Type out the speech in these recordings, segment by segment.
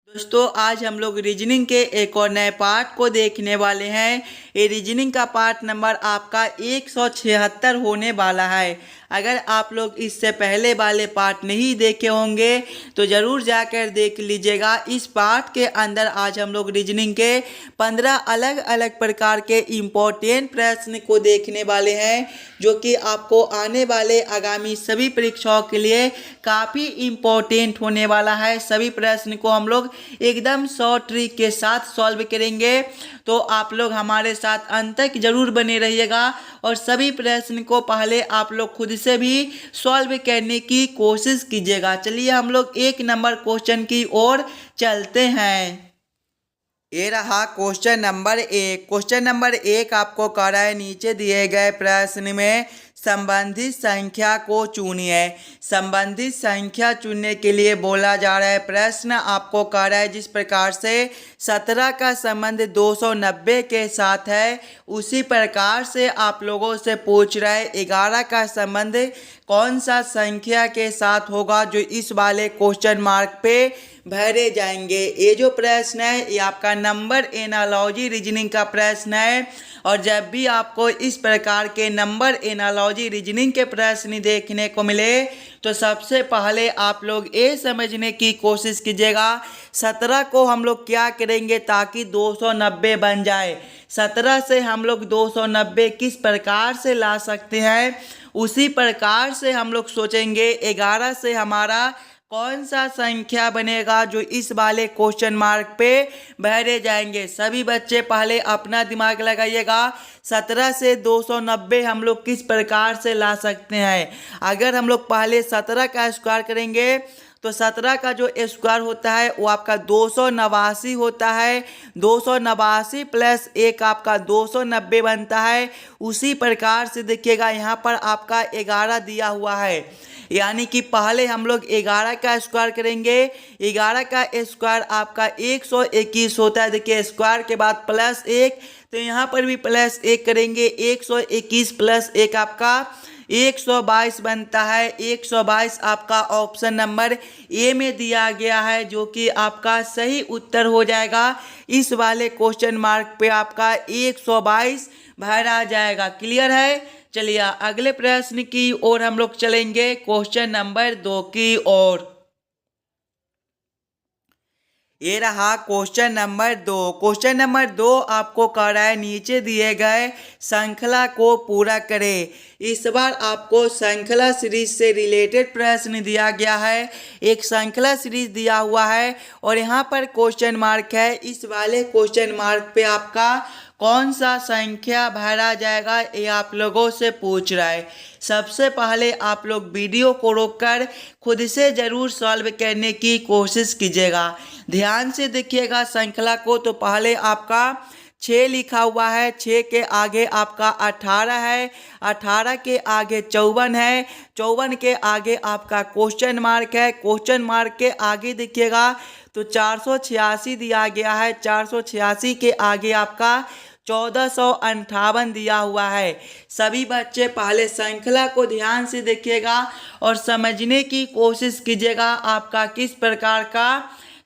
दोस्तों आज हम लोग रीजनिंग के एक और नए पार्ट को देखने वाले हैं। ये रीजनिंग का पार्ट नंबर आपका 176 होने वाला है। अगर आप लोग इससे पहले वाले पार्ट नहीं देखे होंगे तो ज़रूर जाकर देख लीजिएगा। इस पार्ट के अंदर आज हम लोग रीजनिंग के 15 अलग अलग प्रकार के इम्पोर्टेंट प्रश्न को देखने वाले हैं, जो कि आपको आने वाले आगामी सभी परीक्षाओं के लिए काफ़ी इम्पोर्टेंट होने वाला है। सभी प्रश्न को हम लोग एकदम शॉर्ट ट्रिक के साथ सॉल्व करेंगे, तो आप लोग हमारे साथ अंत तक जरूर बने रहिएगा और सभी प्रश्न को पहले आप लोग खुद से भी सॉल्व करने की कोशिश कीजिएगा। चलिए हम लोग 1 नंबर क्वेश्चन की ओर चलते हैं। ये रहा क्वेश्चन नंबर 1। क्वेश्चन नंबर 1 आपको कह रहा है नीचे दिए गए प्रश्न में संबंधित संख्या को चुनिए। संबंधित संख्या चुनने के लिए बोला जा रहा है। प्रश्न आपको कह रहा है जिस प्रकार से 17 का संबंध 290 के साथ है, उसी प्रकार से आप लोगों से पूछ रहा है 11 का संबंध कौन सा संख्या के साथ होगा, जो इस वाले क्वेश्चन मार्क पे भरे जाएंगे। ये जो प्रश्न है ये आपका नंबर एनालॉजी रीजनिंग का प्रश्न है, और जब भी आपको इस प्रकार के नंबर एनालॉजी रीजनिंग के प्रश्न देखने को मिले तो सबसे पहले आप लोग ये समझने की कोशिश कीजिएगा 17 को हम लोग क्या करेंगे ताकि 290 बन जाए। 17 से हम लोग 290 किस प्रकार से ला सकते हैं, उसी प्रकार से हम लोग सोचेंगे 11 से हमारा कौन सा संख्या बनेगा जो इस वाले क्वेश्चन मार्क पे भरे जाएंगे। सभी बच्चे पहले अपना दिमाग लगाइएगा। 17 से 290 हम लोग किस प्रकार से ला सकते हैं। अगर हम लोग पहले 17 का स्क्वायर करेंगे तो 17 का जो स्क्वायर होता है वो आपका 289 होता है। 289 प्लस 1 आपका 290 बनता है। उसी प्रकार से देखिएगा यहाँ पर आपका 11 दिया हुआ है, यानी कि पहले हम लोग 11 का स्क्वायर करेंगे। 11 का स्क्वायर आपका 121 होता है। देखिए स्क्वायर के बाद प्लस 1, तो यहाँ पर भी प्लस 1 करेंगे। 121 प्लस 1 आपका 122 बनता है। 122 आपका ऑप्शन नंबर ए में दिया गया है, जो कि आपका सही उत्तर हो जाएगा। इस वाले क्वेश्चन मार्क पे आपका 122 भरा जाएगा। क्लियर है। चलिए अगले प्रश्न की ओर हम लोग चलेंगे, क्वेश्चन नंबर 2 की ओर। ये रहा क्वेश्चन नंबर 2। क्वेश्चन नंबर 2 आपको कह रहा है नीचे दिए गए श्रृंखला को पूरा करें। इस बार आपको श्रृंखला सीरीज से रिलेटेड प्रश्न दिया गया है। एक श्रृंखला सीरीज दिया हुआ है और यहाँ पर क्वेश्चन मार्क है। इस वाले क्वेश्चन मार्क पे आपका कौन सा संख्या भरा जाएगा ये आप लोगों से पूछ रहा है। सबसे पहले आप लोग वीडियो को रोककर खुद से ज़रूर सॉल्व करने की कोशिश कीजिएगा। ध्यान से देखिएगा श्रृंखला को। तो पहले आपका 6 लिखा हुआ है, 6 के आगे आपका 18 है, 18 के आगे 54 है, 54 के आगे आपका क्वेश्चन मार्क है, क्वेश्चन मार्क के आगे देखिएगा तो 486 दिया गया है, 486 के आगे आपका 1458 दिया हुआ है। सभी बच्चे पहले श्रृंखला को ध्यान से देखिएगा और समझने की कोशिश कीजिएगा आपका किस प्रकार का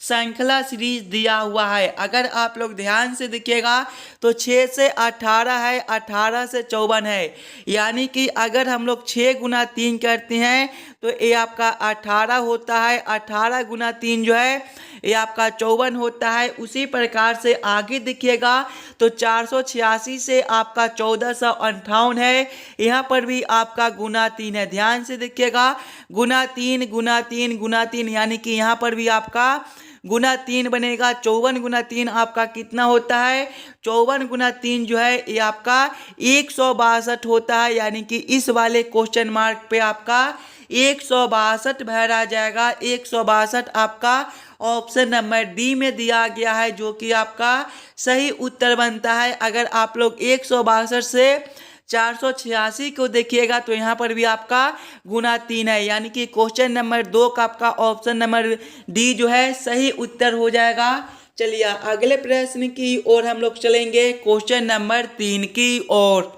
श्रृंखला सीरीज दिया हुआ है। अगर आप लोग ध्यान से देखिएगा तो 6 से 18 है, 18 से 54 है, यानी कि अगर हम लोग 6 गुना 3 करते हैं तो ये आपका 18 होता है। 18 गुना 3 जो है ये आपका 54 होता है। उसी प्रकार से आगे देखिएगा तो 486 से आपका 1458 है। यहाँ पर भी आपका गुना 3 है। ध्यान से देखिएगा गुना 3 गुना 3 गुना 3, यानी कि यहाँ पर भी आपका गुना 3 बनेगा। 54 गुना 3 आपका कितना होता है, 54 गुना 3 जो है ये आपका 162 होता है, यानी कि इस वाले क्वेश्चन मार्क पे आपका 162 भरा जाएगा। 162 आपका ऑप्शन नंबर डी में दिया गया है, जो कि आपका सही उत्तर बनता है। अगर आप लोग 162 से 486 को देखिएगा तो यहाँ पर भी आपका गुना 3 है, यानी कि क्वेश्चन नंबर 2 का आपका ऑप्शन नंबर डी जो है सही उत्तर हो जाएगा। चलिए अगले प्रश्न की ओर हम लोग चलेंगे, क्वेश्चन नंबर 3 की ओर।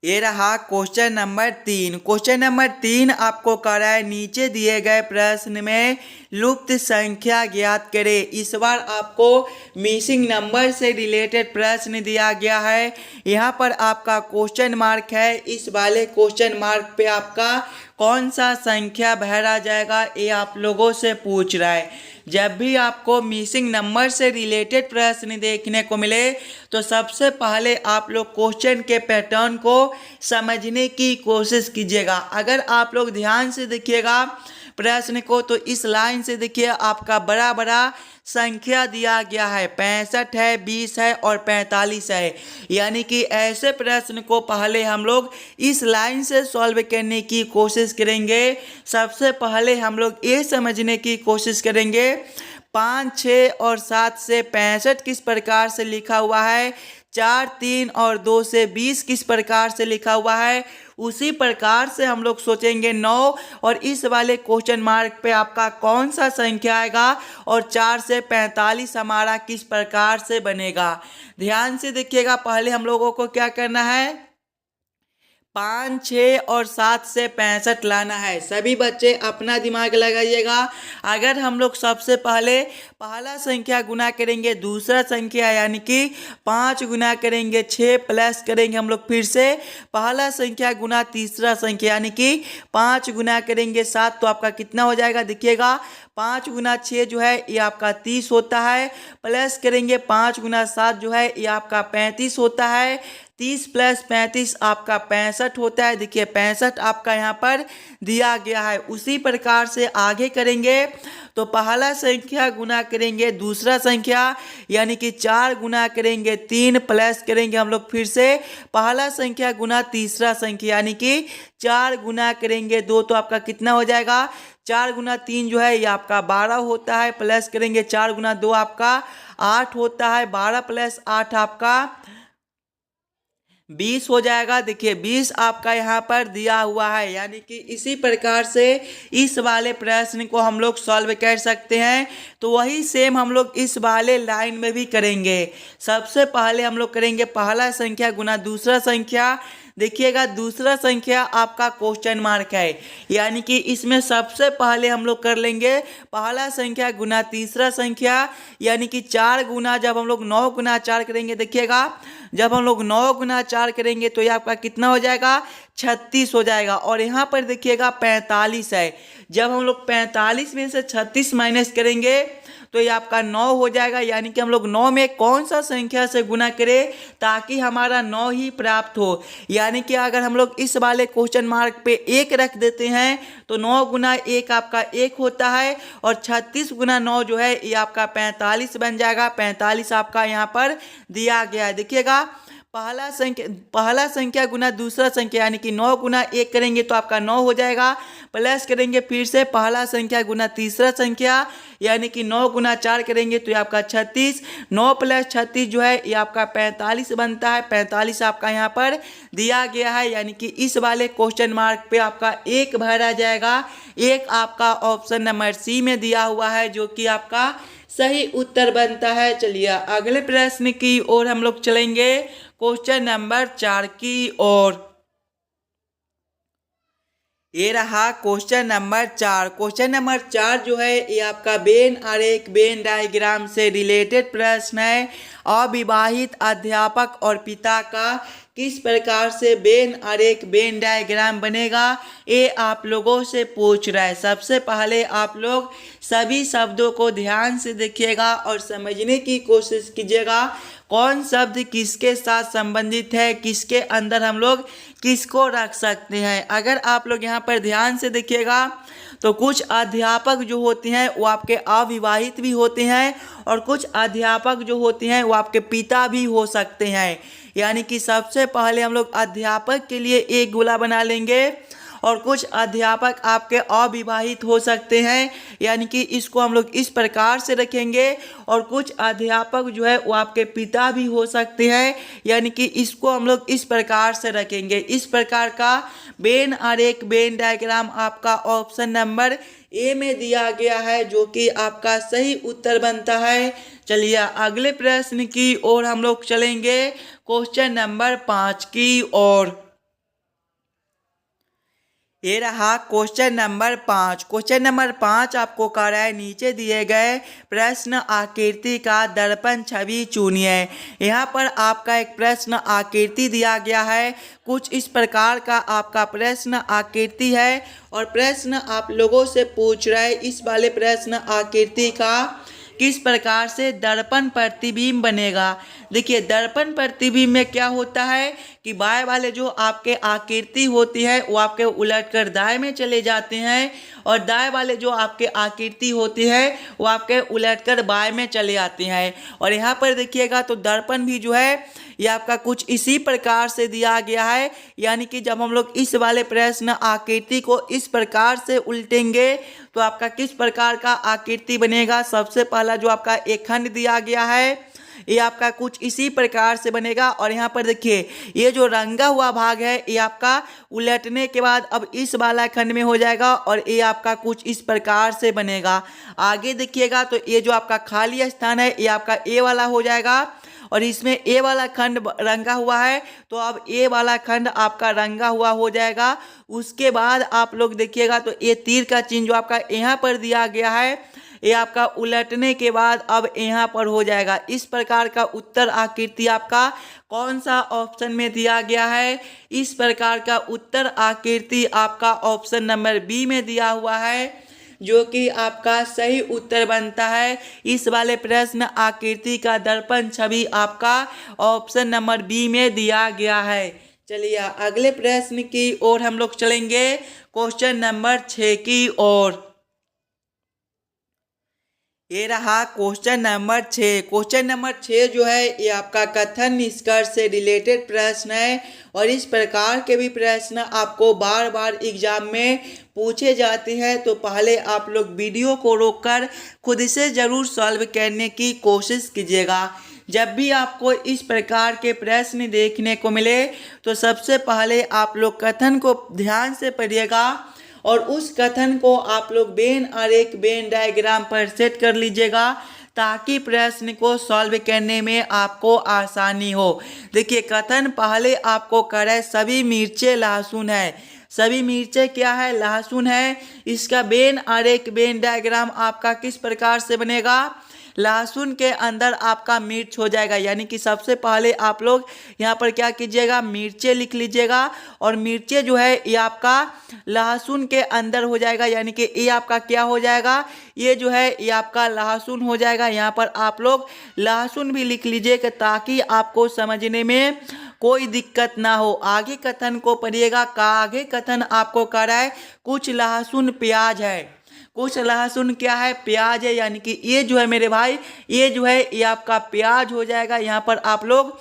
ये रहा क्वेश्चन नंबर 3। क्वेश्चन नंबर 3 आपको कर रहा है नीचे दिए गए प्रश्न में लुप्त संख्या ज्ञात करें। इस बार आपको मिसिंग नंबर से रिलेटेड प्रश्न दिया गया है। यहाँ पर आपका क्वेश्चन मार्क है। इस वाले क्वेश्चन मार्क पे आपका कौन सा संख्या भरा जाएगा ये आप लोगों से पूछ रहा है। जब भी आपको मिसिंग नंबर से रिलेटेड प्रश्न देखने को मिले तो सबसे पहले आप लोग क्वेश्चन के पैटर्न को समझने की कोशिश कीजिएगा। अगर आप लोग ध्यान से देखिएगा प्रश्न को तो इस लाइन से देखिए आपका बड़ा बड़ा संख्या दिया गया है, 65 है, 20 है और 45 है। यानी कि ऐसे प्रश्न को पहले हम लोग इस लाइन से सॉल्व करने की कोशिश करेंगे। सबसे पहले हम लोग ये समझने की कोशिश करेंगे 5, 6 और 7 से 65 किस प्रकार से लिखा हुआ है, 4, 3 और 2 से 20 किस प्रकार से लिखा हुआ है। उसी प्रकार से हम लोग सोचेंगे 9 और इस वाले क्वेश्चन मार्क पे आपका कौन सा संख्या आएगा और 4 से 45 हमारा किस प्रकार से बनेगा। ध्यान से देखिएगा पहले हम लोगों को क्या करना है, 5, 6 और 7 से 65 लाना है। सभी बच्चे अपना दिमाग लगाइएगा। अगर हम लोग सबसे पहले पहला संख्या गुना करेंगे दूसरा संख्या यानी कि 5 गुना करेंगे 6 प्लस करेंगे हम लोग फिर से पहला संख्या गुना तीसरा संख्या यानी कि 5 गुना करेंगे 7 तो आपका कितना हो जाएगा देखिएगा 5 गुना 6 जो है ये आपका 30 होता है, प्लस करेंगे 5 गुना 7 जो है ये आपका 35 होता है, 30 प्लस 35 आपका 65 होता है। देखिए 65 आपका यहाँ पर दिया गया है। उसी प्रकार से आगे करेंगे तो पहला संख्या गुना करेंगे दूसरा संख्या यानी कि 4 गुना करेंगे 3 प्लस करेंगे हम लोग फिर से पहला संख्या गुना तीसरा संख्या यानी कि 4 गुना करेंगे 2 तो आपका कितना हो जाएगा, 4 गुना 3 जो है ये आपका 12 होता है, प्लस करेंगे 4 गुना 2 आपका 8 होता है, 12 प्लस 8 आपका 20 हो जाएगा। देखिए 20 आपका यहाँ पर दिया हुआ है। यानी कि इसी प्रकार से इस वाले प्रश्न को हम लोग सॉल्व कर सकते हैं। तो वही सेम हम लोग इस वाले लाइन में भी करेंगे। सबसे पहले हम लोग करेंगे पहला संख्या गुना दूसरा संख्या। देखिएगा दूसरा संख्या आपका क्वेश्चन मार्क है, यानी कि इसमें सबसे पहले हम लोग कर लेंगे पहला संख्या गुना तीसरा संख्या यानी कि 4 गुना जब हम लोग 9 गुना 4 करेंगे देखिएगा जब हम लोग 9 गुना 4 करेंगे तो ये आपका कितना हो जाएगा 36 हो जाएगा। और यहाँ पर देखिएगा 45 है, जब हम लोग 45 में से 36 माइनस करेंगे तो ये आपका 9 हो जाएगा। यानी कि हम लोग 9 में कौन सा संख्या से गुना करें ताकि हमारा 9 ही प्राप्त हो। यानी कि अगर हम लोग इस वाले क्वेश्चन मार्क पे 1 रख देते हैं तो 9 गुना 1 आपका 1 होता है और 36 गुना 9 जो है ये आपका 45 बन जाएगा। 45 आपका यहाँ पर दिया गया है। देखिएगा पहला संख्या गुना दूसरा संख्या यानी कि 9 गुना 1 करेंगे तो आपका 9 हो जाएगा, प्लस करेंगे फिर से पहला संख्या गुना तीसरा संख्या यानी कि 9 गुना 4 करेंगे तो ये आपका 36, 9 प्लस 36 जो है ये आपका 45 बनता है। 45 आपका यहाँ पर दिया गया है। यानी कि इस वाले क्वेश्चन मार्क पे आपका 1 भरा जाएगा। 1 आपका ऑप्शन नंबर सी में दिया हुआ है जो कि आपका सही उत्तर बनता है। चलिए अगले प्रश्न की ओर हम लोग चलेंगे, क्वेश्चन नंबर 4 की ओर। ये रहा क्वेश्चन नंबर 4। क्वेश्चन नंबर 4 जो है ये आपका वेन आरेख वेन डायग्राम से रिलेटेड प्रश्न है। अविवाहित अध्यापक और पिता का किस प्रकार से वेन आरेख वेन डायग्राम बनेगा ये आप लोगों से पूछ रहा है। सबसे पहले आप लोग सभी शब्दों को ध्यान से देखिएगा और समझने की कोशिश कीजिएगा कौन शब्द किसके साथ संबंधित है, किसके अंदर हम लोग किसको रख सकते हैं। अगर आप लोग यहाँ पर ध्यान से देखिएगा तो कुछ अध्यापक जो होते हैं वो आपके अविवाहित भी होते हैं और कुछ अध्यापक जो होते हैं वो आपके पिता भी हो सकते हैं। यानी कि सबसे पहले हम लोग अध्यापक के लिए एक गोला बना लेंगे और कुछ अध्यापक आपके अविवाहित हो सकते हैं। यानी कि इसको हम लोग इस प्रकार से रखेंगे और कुछ अध्यापक जो है वो आपके पिता भी हो सकते हैं। यानी कि इसको हम लोग इस प्रकार से रखेंगे। इस प्रकार का वेन आरेख वेन डायग्राम आपका ऑप्शन नंबर ए में दिया गया है जो कि आपका सही उत्तर बनता है। चलिए अगले प्रश्न की ओर हम लोग चलेंगे, क्वेश्चन नंबर 5 की ओर। ये रहा क्वेश्चन नंबर 5। क्वेश्चन नंबर 5 आपको कह रहा है नीचे दिए गए प्रश्न आकृति का दर्पण छवि चुनिए। यहाँ पर आपका एक प्रश्न आकृति दिया गया है। कुछ इस प्रकार का आपका प्रश्न आकृति है और प्रश्न आप लोगों से पूछ रहा है इस वाले प्रश्न आकृति का किस प्रकार से दर्पण प्रतिबिंब बनेगा। देखिए दर्पण प्रतिबिंब में क्या होता है कि बाएं वाले जो आपके आकृति होती है वो आपके उलटकर दाएं में चले जाते हैं और दाएं वाले जो आपके आकृति होती है वो आपके उलटकर बाएं में चले आते हैं। और यहाँ पर देखिएगा तो दर्पण भी जो है ये आपका कुछ इसी प्रकार से दिया गया है, यानी कि जब हम लोग इस वाले प्रश्न आकृति को इस प्रकार से उल्टेंगे तो आपका किस प्रकार का आकृति बनेगा। सबसे पहला जो आपका एक खंड दिया गया है ये आपका कुछ इसी प्रकार से बनेगा। और यहाँ पर देखिए ये जो रंगा हुआ भाग है ये आपका उलटने के बाद अब इस वाला खंड में हो जाएगा और ये आपका कुछ इस प्रकार से बनेगा। आगे देखिएगा तो ये जो आपका खाली स्थान है ये आपका ए वाला हो जाएगा और इसमें ए वाला खंड रंगा हुआ है तो अब ए वाला खंड आपका रंगा हुआ हो जाएगा। उसके बाद आप लोग देखिएगा तो ये तीर का चिन्ह जो आपका यहाँ पर दिया गया है ये आपका उलटने के बाद अब यहाँ पर हो जाएगा। इस प्रकार का उत्तर आकृति आपका कौन सा ऑप्शन में दिया गया है। इस प्रकार का उत्तर आकृति आपका ऑप्शन नंबर बी में दिया हुआ है जो कि आपका सही उत्तर बनता है। इस वाले प्रश्न आकृति का दर्पण छवि आपका ऑप्शन नंबर बी में दिया गया है। चलिए अगले प्रश्न की ओर हम लोग चलेंगे, क्वेश्चन नंबर 6 की ओर। ये रहा क्वेश्चन नंबर 6। क्वेश्चन नंबर 6 जो है ये आपका कथन निष्कर्ष से रिलेटेड प्रश्न है और इस प्रकार के भी प्रश्न आपको बार बार एग्जाम में पूछे जाते हैं तो पहले आप लोग वीडियो को रोककर खुद से ज़रूर सॉल्व करने की कोशिश कीजिएगा। जब भी आपको इस प्रकार के प्रश्न देखने को मिले तो सबसे पहले आप लोग कथन को ध्यान से पढ़िएगा और उस कथन को आप लोग वेन आरेख वेन डायग्राम पर सेट कर लीजिएगा ताकि प्रश्न को सॉल्व करने में आपको आसानी हो। देखिए कथन पहले आपको करे सभी मिर्चें लहसुन है। सभी मिर्चें क्या है, लहसुन है। इसका वेन आरेख वेन डायग्राम आपका किस प्रकार से बनेगा, लहसुन के अंदर आपका मिर्च हो जाएगा। यानी कि सबसे पहले आप लोग यहाँ पर क्या कीजिएगा, मिर्चें लिख लीजिएगा और मिर्चें जो है ये आपका लहसुन के अंदर हो जाएगा। यानी कि ये आपका क्या हो जाएगा, ये जो है ये आपका लहसुन हो जाएगा। यहाँ पर आप लोग लहसुन भी लिख लीजिए ताकि आपको समझने में कोई दिक्कत ना हो। आगे कथन को पढ़िएगा। आगे कथन आपको कह रहा है कुछ लहसुन प्याज है। कुछ लहसुन क्या है, प्याज है। यानी कि ये जो है मेरे भाई ये जो है ये आपका प्याज हो जाएगा। यहाँ पर आप लोग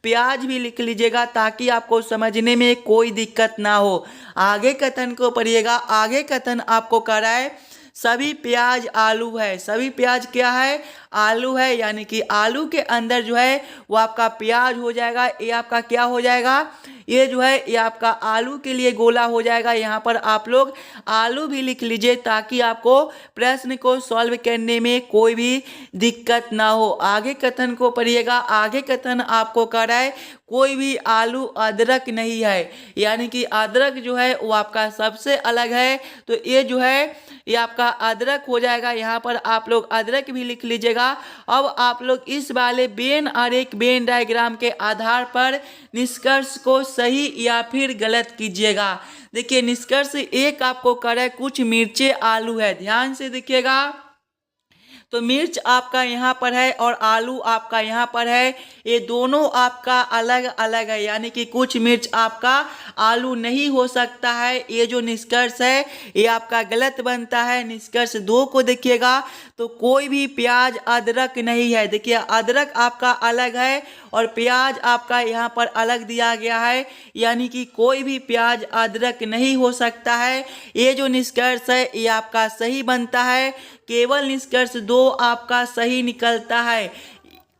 प्याज भी लिख लीजिएगा ताकि आपको समझने में कोई दिक्कत ना हो। आगे कथन को पढ़िएगा। आगे कथन आपको कह रहा है सभी प्याज आलू है। सभी प्याज क्या है, आलू है। यानी कि आलू के अंदर जो है वो आपका प्याज हो जाएगा। ये आपका क्या हो जाएगा, ये जो है ये आपका आलू के लिए गोला हो जाएगा। यहाँ पर आप लोग आलू भी लिख लीजिए ताकि आपको प्रश्न को सॉल्व करने में कोई भी दिक्कत ना हो। आगे कथन को पढ़िएगा। आगे कथन आपको कह रहा है कोई भी आलू अदरक नहीं है। यानी कि अदरक जो है वो आपका सबसे अलग है तो ये जो है ये आपका अदरक हो जाएगा। यहाँ पर आप लोग अदरक भी लिख लीजिएगा। अब आप लोग इस वाले वेन आरेख वेन डायग्राम के आधार पर निष्कर्ष को सही या फिर गलत कीजिएगा। देखिए निष्कर्ष एक आपको करे कुछ मिर्चें आलू है। ध्यान से देखिएगा तो मिर्च आपका यहाँ पर है और आलू आपका यहाँ पर है। ये दोनों आपका अलग अलग है। यानी कि कुछ मिर्च आपका आलू नहीं हो सकता है। ये जो निष्कर्ष है ये आपका गलत बनता है। निष्कर्ष 2 को देखिएगा तो कोई भी प्याज अदरक नहीं है। देखिए अदरक आपका अलग है और प्याज आपका यहाँ पर अलग दिया गया है। यानी कि कोई भी प्याज अदरक नहीं हो सकता है। ये जो निष्कर्ष है ये आपका सही बनता है। केवल निष्कर्ष 2 आपका सही निकलता है।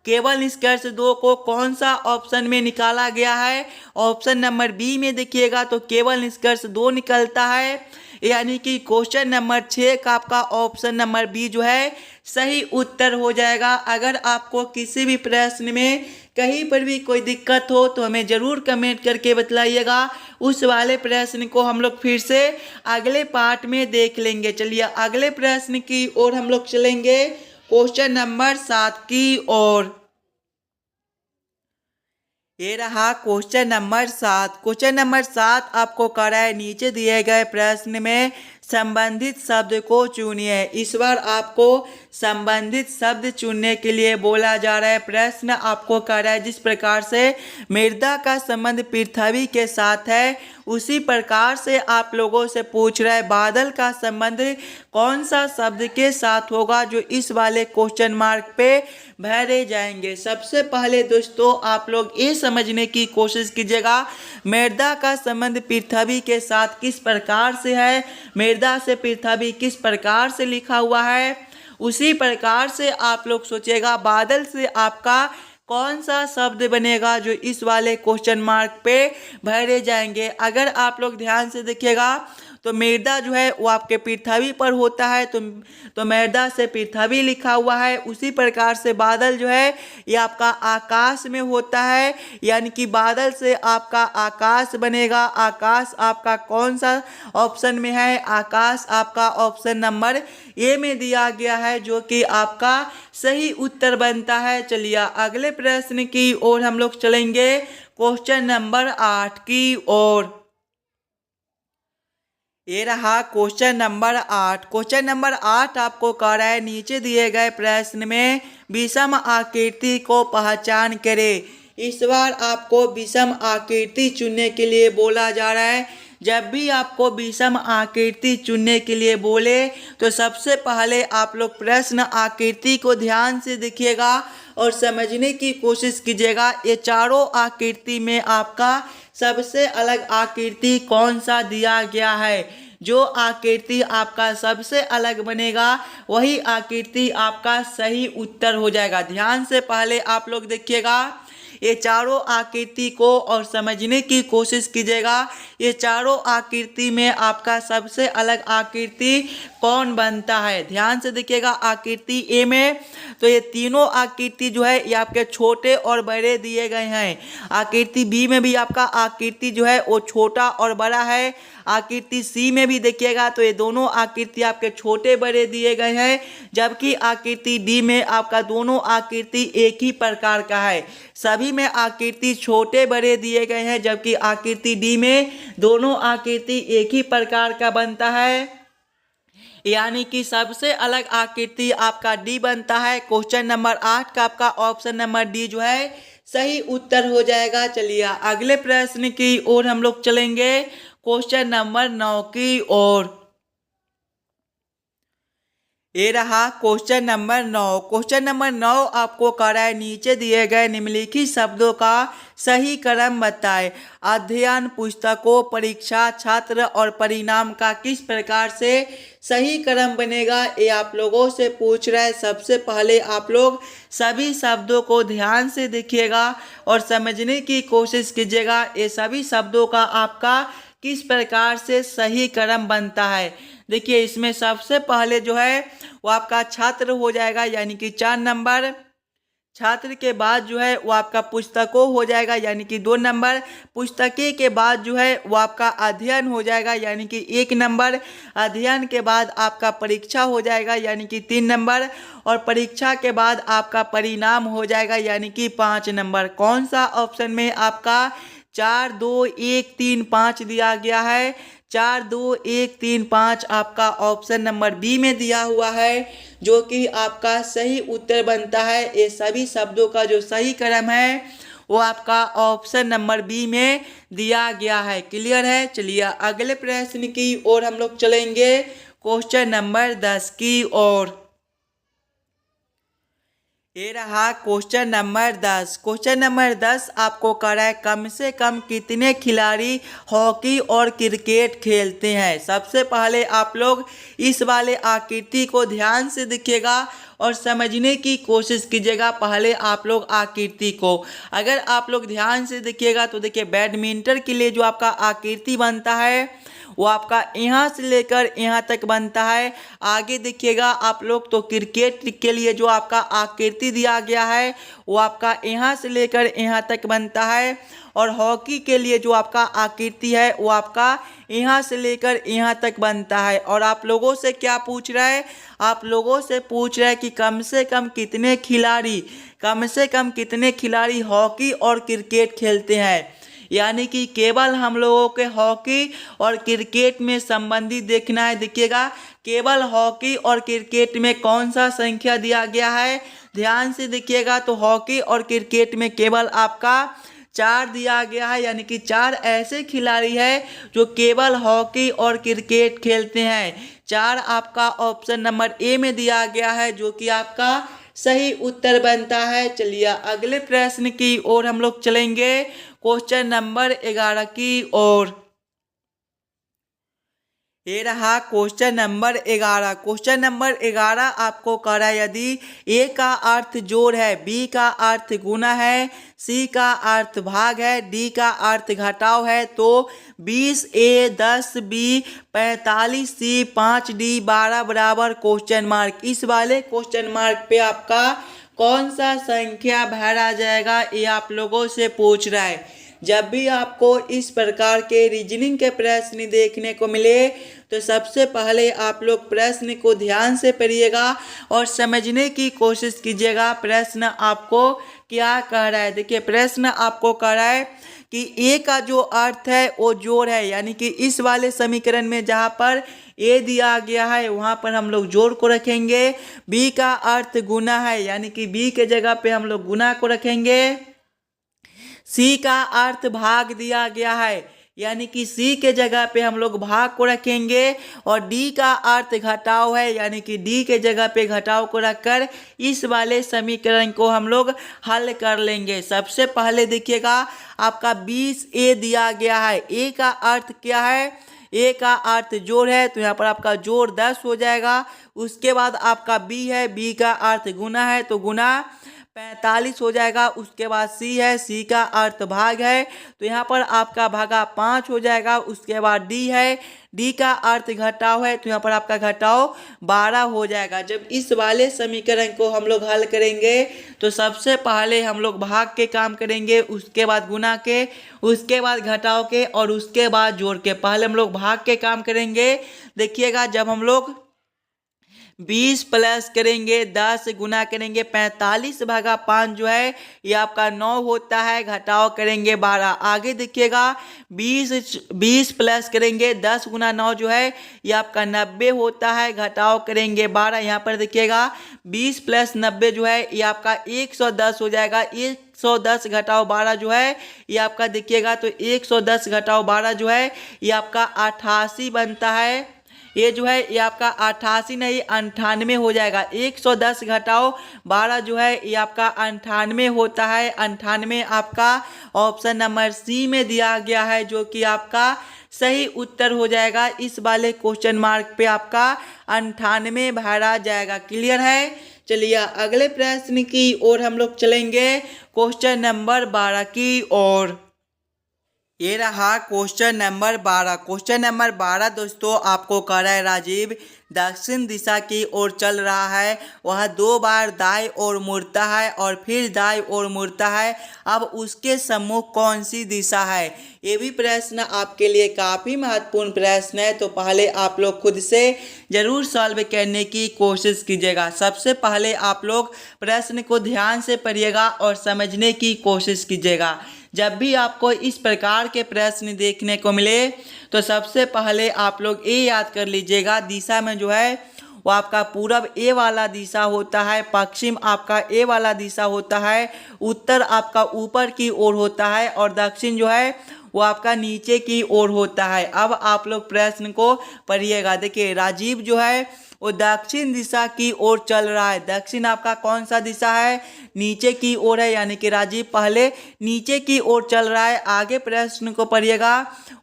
केवल निष्कर्ष 2 को कौन सा ऑप्शन में निकाला गया है, ऑप्शन नंबर बी में देखिएगा तो केवल निष्कर्ष 2 निकलता है। यानी कि क्वेश्चन नंबर 6 का आपका ऑप्शन नंबर बी जो है सही उत्तर हो जाएगा। अगर आपको किसी भी प्रश्न में कहीं पर भी कोई दिक्कत हो तो हमें ज़रूर कमेंट करके बतलाइएगा। उस वाले प्रश्न को हम लोग फिर से अगले पार्ट में देख लेंगे। चलिए अगले प्रश्न की ओर हम लोग चलेंगे, क्वेश्चन नंबर 7 की ओर। ये रहा क्वेश्चन नंबर 7। क्वेश्चन नंबर 7 आपको कर रहा है, नीचे दिए गए प्रश्न में संबंधित शब्द को चुनिए। इस बार आपको संबंधित शब्द चुनने के लिए बोला जा रहा है। प्रश्न आपको कर रहा है, जिस प्रकार से मृदा का संबंध पृथ्वी के साथ है, उसी प्रकार से आप लोगों से पूछ रहा है बादल का संबंध कौन सा शब्द के साथ होगा, जो इस वाले क्वेश्चन मार्क पे भरे जाएंगे। सबसे पहले दोस्तों आप लोग ये समझने की कोशिश कीजिएगा मृदा का संबंध पृथ्वी के साथ किस प्रकार से है, मृदा से पृथ्वी किस प्रकार से लिखा हुआ है। उसी प्रकार से आप लोग सोचिएगा बादल से आपका कौन सा शब्द बनेगा, जो इस वाले क्वेश्चन मार्क पे भरे जाएंगे। अगर आप लोग ध्यान से देखिएगा तो मृदा जो है वो आपके पृथ्वी पर होता है, तो मृदा से पृथ्वी लिखा हुआ है। उसी प्रकार से बादल जो है ये आपका आकाश में होता है, यानी कि बादल से आपका आकाश बनेगा। आकाश आपका कौन सा ऑप्शन में है, आकाश आपका ऑप्शन नंबर ए में दिया गया है, जो कि आपका सही उत्तर बनता है। चलिए अगले प्रश्न की ओर हम लोग चलेंगे, क्वेश्चन नंबर 8 की ओर। ये रहा क्वेश्चन नंबर 8। क्वेश्चन नंबर 8 आपको कह रहा है, नीचे दिए गए प्रश्न में विषम आकृति को पहचान करें। इस बार आपको विषम आकृति चुनने के लिए बोला जा रहा है। जब भी आपको विषम आकृति चुनने के लिए बोले तो सबसे पहले आप लोग प्रश्न आकृति को ध्यान से देखिएगा और समझने की कोशिश कीजिएगा ये चारों आकृति में आपका सबसे अलग आकृति कौन सा दिया गया है। जो आकृति आपका सबसे अलग बनेगा वही आकृति आपका सही उत्तर हो जाएगा। ध्यान से पहले आप लोग देखिएगा ये चारों आकृति को और समझने की कोशिश कीजिएगा ये चारों आकृति में आपका सबसे अलग आकृति कौन बनता है। ध्यान से देखिएगा आकृति ए में तो ये तीनों आकृति जो है ये आपके छोटे और बड़े दिए गए हैं। आकृति बी में भी आपका आकृति जो है वो छोटा और बड़ा है। आकृति सी में भी देखिएगा तो ये दोनों आकृति आपके छोटे बड़े दिए गए हैं, जबकि आकृति डी में आपका दोनों आकृति एक ही प्रकार का है। सभी में आकृति छोटे बड़े दिए गए हैं, जबकि आकृति डी में दोनों आकृति एक ही प्रकार का बनता है, यानी कि सबसे अलग आकृति आपका डी बनता है। क्वेश्चन नंबर 8 का आपका ऑप्शन नंबर डी जो है सही उत्तर हो जाएगा। चलिए अगले प्रश्न की ओर हम लोग चलेंगे, क्वेश्चन नंबर 9 की ओर। ये रहा क्वेश्चन नंबर 9। क्वेश्चन नंबर 9 आपको कह रहा है, नीचे दिए गए निम्नलिखित शब्दों का सही क्रम बताएं। अध्ययन, पुस्तकों, परीक्षा, छात्र और परिणाम का किस प्रकार से सही क्रम बनेगा, ये आप लोगों से पूछ रहा है। सबसे पहले आप लोग सभी शब्दों को ध्यान से देखिएगा और समझने की कोशिश कीजिएगा ये सभी शब्दों का आपका किस प्रकार से सही क्रम बनता है। देखिए इसमें सबसे पहले जो है वो आपका छात्र हो जाएगा, यानी कि 4 नंबर। छात्र के बाद जो है वो आपका पुस्तकों हो जाएगा, यानी कि 2 नंबर। पुस्तकें के बाद जो है वो आपका अध्ययन हो जाएगा, यानी कि 1 नंबर। अध्ययन के बाद आपका परीक्षा हो जाएगा, यानी कि 3 नंबर। और परीक्षा के बाद आपका परिणाम हो जाएगा, यानी कि 5 नंबर। कौन सा ऑप्शन में आपका 4 2 1 3 5 दिया गया है? 4 2 1 3 5 आपका ऑप्शन नंबर बी में दिया हुआ है, जो कि आपका सही उत्तर बनता है। ये सभी शब्दों का जो सही क्रम है वो आपका ऑप्शन नंबर बी में दिया गया है। क्लियर है? चलिए अगले प्रश्न की ओर हम लोग चलेंगे, क्वेश्चन नंबर 10 की ओर। ये रहा क्वेश्चन नंबर 10। क्वेश्चन नंबर 10 आपको कह रहा है, कम से कम कितने खिलाड़ी हॉकी और क्रिकेट खेलते हैं। सबसे पहले आप लोग इस वाले आकृति को ध्यान से देखिएगा और समझने की कोशिश कीजिएगा। पहले आप लोग आकृति को अगर आप लोग ध्यान से देखिएगा तो देखिए बैडमिंटन के लिए जो आपका आकृति बनता है वो आपका यहाँ से लेकर यहाँ तक बनता है। आगे देखिएगा आप लोग तो क्रिकेट के लिए जो आपका आकृति दिया गया है वो आपका यहाँ से लेकर यहाँ तक बनता है। और हॉकी के लिए जो आपका आकृति है वो आपका यहाँ से लेकर यहाँ तक बनता है। और आप लोगों से क्या पूछ रहा है, आप लोगों से पूछ रहा है कि कम से कम कितने खिलाड़ी हॉकी और क्रिकेट खेलते हैं। यानी कि केवल हम लोगों के हॉकी और क्रिकेट में संबंधित देखना है। देखिएगा केवल हॉकी और क्रिकेट में कौन सा संख्या दिया गया है, ध्यान से देखिएगा। तो हॉकी और क्रिकेट में केवल आपका 4 दिया गया है, यानी कि 4 ऐसे खिलाड़ी हैं जो केवल हॉकी और क्रिकेट खेलते हैं। 4 आपका ऑप्शन नंबर ए में दिया गया है, जो कि आपका सही उत्तर बनता है। चलिए अगले प्रश्न की ओर हम लोग चलेंगे, क्वेश्चन नंबर 11 की ओर। ये रहा क्वेश्चन नंबर 11। क्वेश्चन नंबर 11 आपको कह रहा है यदि ए का अर्थ जोड़ है, बी का अर्थ गुना है, सी का अर्थ भाग है, डी का अर्थ घटाव है तो 20A 10B 45C 5D 12 बराबर क्वेश्चन मार्क। इस वाले क्वेश्चन मार्क पे आपका कौन सा संख्या भरा जाएगा, ये आप लोगों से पूछ रहा है। जब भी आपको इस प्रकार के रीजनिंग के प्रश्न देखने को मिले तो सबसे पहले आप लोग प्रश्न को ध्यान से पढ़िएगा और समझने की कोशिश कीजिएगा प्रश्न आपको क्या कह रहा है। देखिए प्रश्न आपको कह रहा है कि ए का जो अर्थ है वो जोड़ है, यानी कि इस वाले समीकरण में जहाँ पर ए दिया गया है वहाँ पर हम लोग जोड़ को रखेंगे। बी का अर्थ गुना है, यानी कि बी के जगह पे हम लोग गुना को रखेंगे। सी का अर्थ भाग दिया गया है, यानी कि सी के जगह पे हम लोग भाग को रखेंगे। और डी का अर्थ घटाव है, यानी कि डी के जगह पे घटाव को रखकर इस वाले समीकरण को हम लोग हल कर लेंगे। सबसे पहले देखिएगा आपका 20A दिया गया है। ए का अर्थ क्या है, ए का अर्थ जोड़ है तो यहाँ पर आपका जोड़ 10 हो जाएगा। उसके बाद आपका बी है, बी का अर्थ गुना है तो गुना 45 हो जाएगा। उसके बाद सी है, सी का अर्थ भाग है तो यहाँ पर आपका भागा 5 हो जाएगा। उसके बाद डी है, डी का अर्थ घटाव है तो यहाँ पर आपका घटाव 12 हो जाएगा। जब इस वाले समीकरण को हम लोग हल करेंगे तो सबसे पहले हम लोग भाग के काम करेंगे, उसके बाद गुना के, उसके बाद घटाव के और उसके बाद जोड़ के। पहले हम लोग भाग के काम करेंगे। देखिएगा जब हम लोग 20 प्लस करेंगे 10 गुना करेंगे 45 भागा 5 जो है ये आपका 9 होता है, घटाव करेंगे 12। आगे देखिएगा 20 प्लस करेंगे 10 गुना 9 जो है ये आपका 90 होता है, घटाव करेंगे 12। यहाँ पर देखिएगा 20 प्लस 90 जो है ये आपका 110 हो जाएगा। 110 घटाव 12 जो है ये आपका देखिएगा तो 110 घटाव 12 जो है ये आपका 88 बनता है। ये जो है ये आपका 88 नहीं 98 हो जाएगा। 110 घटाओ 12 जो है ये आपका 98 होता है। 98 आपका ऑप्शन नंबर सी में दिया गया है, जो कि आपका सही उत्तर हो जाएगा। इस वाले क्वेश्चन मार्क पे आपका 98 भरा जाएगा। क्लियर है। चलिए अगले प्रश्न की ओर हम लोग चलेंगे, क्वेश्चन नंबर 12 की ओर। ये रहा क्वेश्चन नंबर 12। क्वेश्चन नंबर 12 दोस्तों आपको कह रहा है राजीव दक्षिण दिशा की ओर चल रहा है, वह 2 बार दाएं ओर मुड़ता है और फिर दाएं ओर मुड़ता है, अब उसके सम्मुख कौन सी दिशा है। ये भी प्रश्न आपके लिए काफ़ी महत्वपूर्ण प्रश्न है, तो पहले आप लोग खुद से ज़रूर सॉल्व करने की कोशिश कीजिएगा। सबसे पहले आप लोग प्रश्न को ध्यान से पढ़िएगा और समझने की कोशिश कीजिएगा। जब भी आपको इस प्रकार के प्रश्न देखने को मिले तो सबसे पहले आप लोग ये याद कर लीजिएगा, दिशा में जो है वो आपका पूरब ए वाला दिशा होता है, पश्चिम आपका ए वाला दिशा होता है, उत्तर आपका ऊपर की ओर होता है और दक्षिण जो है वो आपका नीचे की ओर होता है। अब आप लोग प्रश्न को पढ़िएगा। देखिए राजीव जो है वो दक्षिण दिशा की ओर चल रहा है। दक्षिण आपका कौन सा दिशा है, नीचे की ओर है, यानी कि राजीव पहले नीचे की ओर चल रहा है। आगे प्रश्न को पढ़िएगा,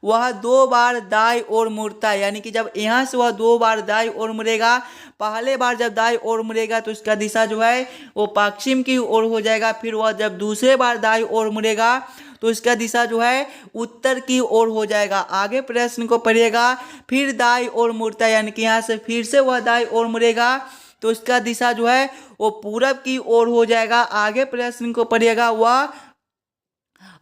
वह 2 बार दाएं ओर मुड़ता है, यानी कि जब यहाँ से वह 2 बार दाएं ओर मुड़ेगा, पहले बार जब दाएं ओर मुड़ेगा तो उसका दिशा जो है वो पश्चिम की ओर हो जाएगा। फिर वह जब दूसरे बार दाएं ओर मुड़ेगा तो इसका दिशा जो है उत्तर की ओर हो जाएगा। आगे प्रश्न को पढ़िएगा, फिर दाई ओर मुड़ता है, यानी कि यहाँ से फिर से वह दाई ओर मुड़ेगा तो इसका दिशा जो है वो पूरब की ओर हो जाएगा। आगे प्रश्न को पढ़िएगा, वह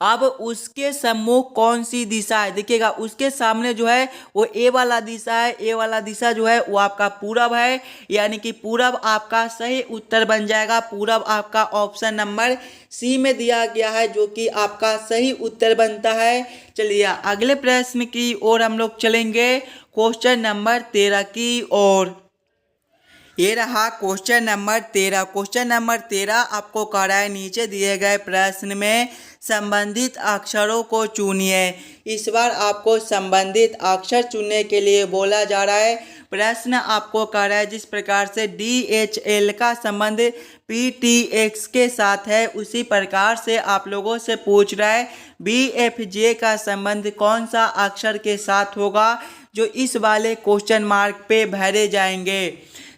अब उसके सम्मुख कौन सी दिशा है। देखिएगा उसके सामने जो है वो ए वाला दिशा है। ए वाला दिशा जो है वो आपका पूरब है, यानी कि पूरब आपका सही उत्तर बन जाएगा। पूरब आपका ऑप्शन नंबर सी में दिया गया है, जो कि आपका सही उत्तर बनता है। चलिए अगले प्रश्न की ओर हम लोग चलेंगे, क्वेश्चन नंबर 13 की ओर। ये रहा क्वेश्चन नंबर 13। क्वेश्चन नंबर 13 आपको कह रहा है, नीचे दिए गए प्रश्न में संबंधित अक्षरों को चुनिए। इस बार आपको संबंधित अक्षर चुनने के लिए बोला जा रहा है। प्रश्न आपको कह रहा है, जिस प्रकार से DHL का संबंध PTX के साथ है, उसी प्रकार से आप लोगों से पूछ रहा है BFJ का संबंध कौन सा अक्षर के साथ होगा, जो इस वाले क्वेश्चन मार्क पे भरे जाएंगे।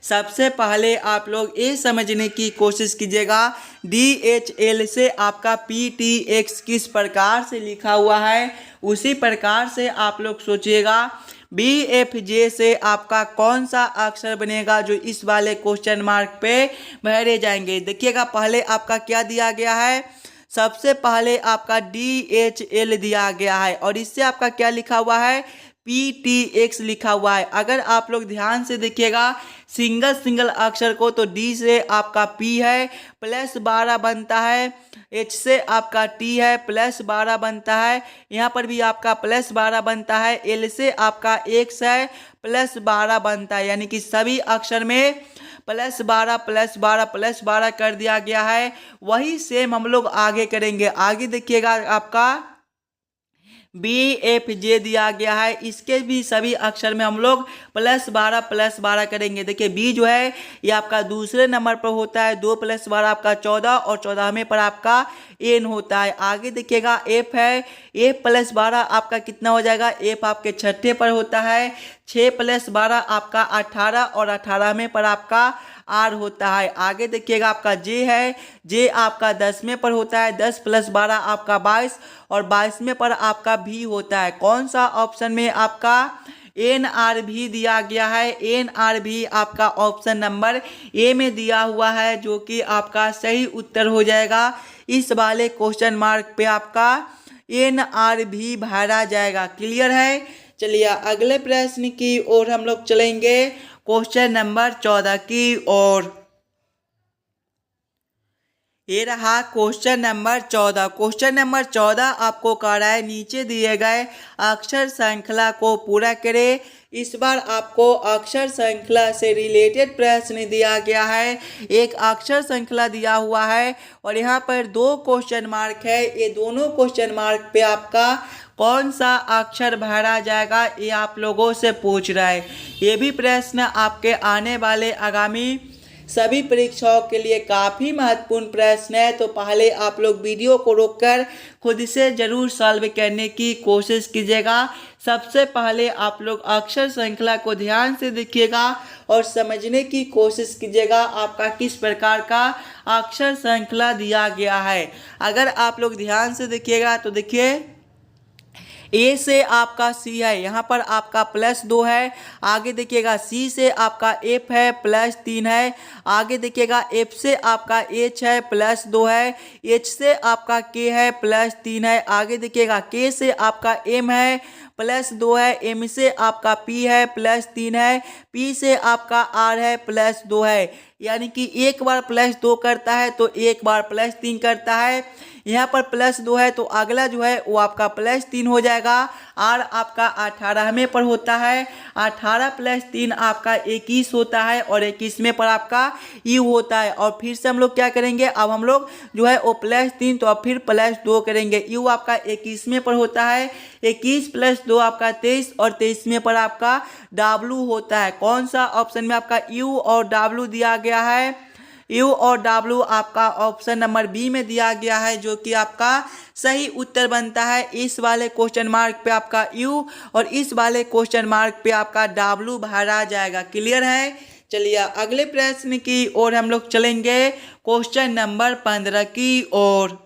सबसे पहले आप लोग ये समझने की कोशिश कीजिएगा DHL से आपका PTX किस प्रकार से लिखा हुआ है, उसी प्रकार से आप लोग सोचिएगा BFJ से आपका कौन सा अक्षर बनेगा, जो इस वाले क्वेश्चन मार्क पे भरे जाएंगे। देखिएगा पहले आपका क्या दिया गया है, सबसे पहले आपका DHL दिया गया है और इससे आपका क्या लिखा हुआ है, PTX लिखा हुआ है। अगर आप लोग ध्यान से देखिएगा सिंगल अक्षर को, तो D से आपका P है प्लस 12 बनता है, H से आपका T है प्लस 12 बनता है, यहाँ पर भी आपका प्लस 12 बनता है, L से आपका X है प्लस 12 बनता है, यानी कि सभी अक्षर में प्लस 12 प्लस 12 प्लस 12 कर दिया गया है। वही सेम हम लोग आगे करेंगे। आगे देखिएगा आपका BFJ दिया गया है, इसके भी सभी अक्षर में हम लोग प्लस 12 करेंगे। देखिए B जो है ये आपका दूसरे नंबर पर होता है, 2 + 12 आपका 14 और 14वें पर आपका N होता है। आगे देखिएगा F है, F + 12 आपका कितना हो जाएगा, F आपके छठे पर होता है, 6 + 12 आपका 18 और 18वें पर आपका R होता है। आगे देखिएगा आपका J है, J आपका 10वें पर होता है, 10 + 12 आपका 22 और 22वें पर आपका V होता है। कौन सा ऑप्शन में आपका NRV दिया गया है, NRV आपका ऑप्शन नंबर ए में दिया हुआ है, जो कि आपका सही उत्तर हो जाएगा। इस वाले क्वेश्चन मार्क पे आपका NRV भरा जाएगा। क्लियर है। चलिए अगले प्रश्न की ओर हम लोग चलेंगे, क्वेश्चन नंबर 14 की ओर। ये रहा क्वेश्चन नंबर 14। क्वेश्चन नंबर 14 आपको कह रहा है, नीचे दिए गए अक्षर श्रृंखला को पूरा करें। इस बार आपको अक्षर श्रृंखला से रिलेटेड प्रश्न दिया गया है। एक अक्षर श्रृंखला दिया हुआ है और यहाँ पर 2 क्वेश्चन मार्क है। ये दोनों क्वेश्चन मार्क पे आपका कौन सा अक्षर भरा जाएगा, ये आप लोगों से पूछ रहा है। ये भी प्रश्न आपके आने वाले आगामी सभी परीक्षाओं के लिए काफ़ी महत्वपूर्ण प्रश्न है। तो पहले आप लोग वीडियो को रोककर खुद से ज़रूर सॉल्व करने की कोशिश कीजिएगा। सबसे पहले आप लोग अक्षर श्रृंखला को ध्यान से देखिएगा और समझने की कोशिश कीजिएगा आपका किस प्रकार का अक्षर श्रृंखला दिया गया है। अगर आप लोग ध्यान से देखिएगा तो देखिए A से आपका C है, यहाँ पर आपका +2 है। आगे देखिएगा C से आपका F है +3 है। आगे देखिएगा F से आपका H है +2 है। H से आपका K है +3 है। आगे देखिएगा K से आपका M है +2 है। M से आपका P है +3 है। P से आपका R है +2 है। यानी कि एक बार +2 करता है तो एक बार +3 करता है। यहाँ पर +2 है तो अगला जो है वो आपका +3 हो जाएगा। R आपका 18वें पर होता है, 18 + 3 आपका 21 होता है और 21वें पर आपका U होता है। और फिर से हम लोग क्या करेंगे, अब हम लोग जो है वो +3 तो अब फिर +2 करेंगे। U आपका 21वें पर होता है, 21 + 2 आपका 23 और 23वें पर आपका W होता है। कौन सा ऑप्शन में आपका U और W दिया गया है, U और W आपका ऑप्शन नंबर बी में दिया गया है, जो कि आपका सही उत्तर बनता है। इस वाले क्वेश्चन मार्क पे आपका U और इस वाले क्वेश्चन मार्क पे आपका W भरा जाएगा। क्लियर है। चलिए अगले प्रश्न की ओर हम लोग चलेंगे, क्वेश्चन नंबर 15 की ओर।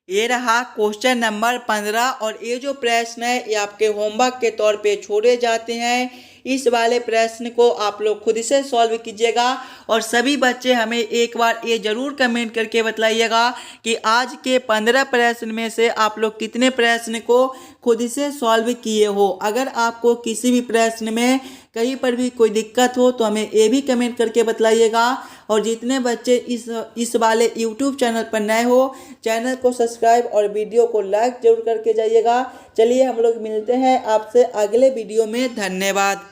ये रहा क्वेश्चन नंबर 15 और ये जो प्रश्न है ये आपके होमवर्क के तौर पे छोड़े जाते हैं। इस वाले प्रश्न को आप लोग खुद से सॉल्व कीजिएगा और सभी बच्चे हमें एक बार ये ज़रूर कमेंट करके बताइएगा कि आज के 15 प्रश्न में से आप लोग कितने प्रश्न को खुद से सॉल्व किए हो। अगर आपको किसी भी प्रश्न में कहीं पर भी कोई दिक्कत हो तो हमें ये भी कमेंट करके बताइएगा। और जितने बच्चे इस वाले यूट्यूब चैनल पर नए हो चैनल को सब्सक्राइब और वीडियो को लाइक जरूर करके जाइएगा। चलिए हम लोग मिलते हैं आपसे अगले वीडियो में। धन्यवाद।